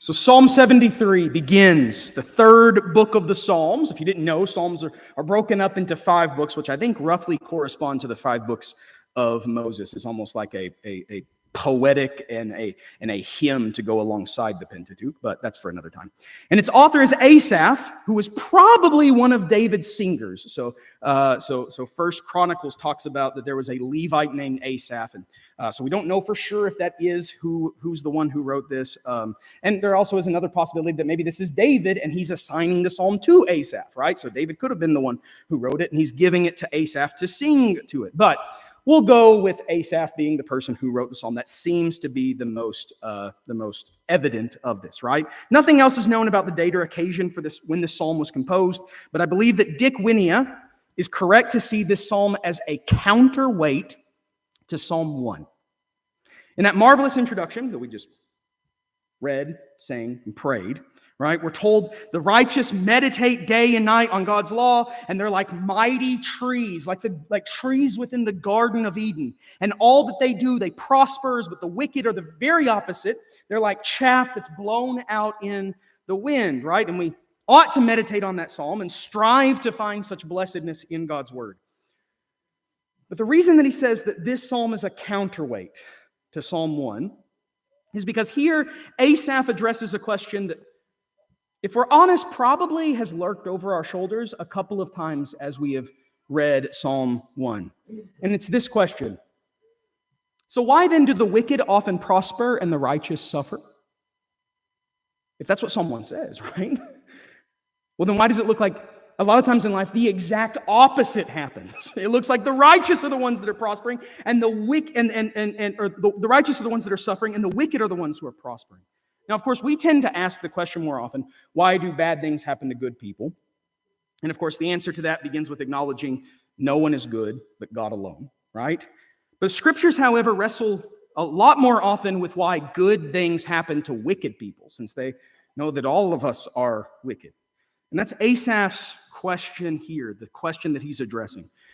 So Psalm 73 begins the third book of the Psalms. If you didn't know, Psalms are broken up into 5 books, which I think roughly correspond to the 5 books of Moses. It's almost like a poetic and a hymn to go alongside the Pentateuch, but that's for another time. And its author is Asaph, who was probably one of David's singers. So First Chronicles talks about that there was a Levite named Asaph, and so we don't know for sure if that is who's the one who wrote this. And there also is another possibility that maybe this is David, and he's assigning the psalm to Asaph, right? So David could have been the one who wrote it, and he's giving it to Asaph to sing to it. But we'll go with Asaph being the person who wrote the psalm. That seems to be the most evident of this, right? Nothing else is known about the date or occasion for this when this psalm was composed, but I believe that Dick Winia is correct to see this psalm as a counterweight to Psalm 1. In that marvelous introduction that we just read, sang, and prayed, right? We're told the righteous meditate day and night on God's law, and they're like mighty trees, like trees within the Garden of Eden. And all that they do, they prospers, but the wicked are the very opposite. They're like chaff that's blown out in the wind, right? And we ought to meditate on that psalm and strive to find such blessedness in God's word. But the reason that he says that this psalm is a counterweight to Psalm 1 is because here Asaph addresses a question that, if we're honest, probably has lurked over our shoulders a couple of times as we have read Psalm 1. And it's this question. So why then do the wicked often prosper and the righteous suffer? If that's what Psalm 1 says, right? Well, then why does it look like a lot of times in life the exact opposite happens? It looks like the righteous are the ones that are prospering, and the righteous are the ones that are suffering, and the wicked are the ones who are prospering. Now, of course, we tend to ask the question more often, why do bad things happen to good people? And of course, the answer to that begins with acknowledging no one is good but God alone, right? But scriptures, however, wrestle a lot more often with why good things happen to wicked people, since they know that all of us are wicked. And that's Asaph's question here, the question that he's addressing.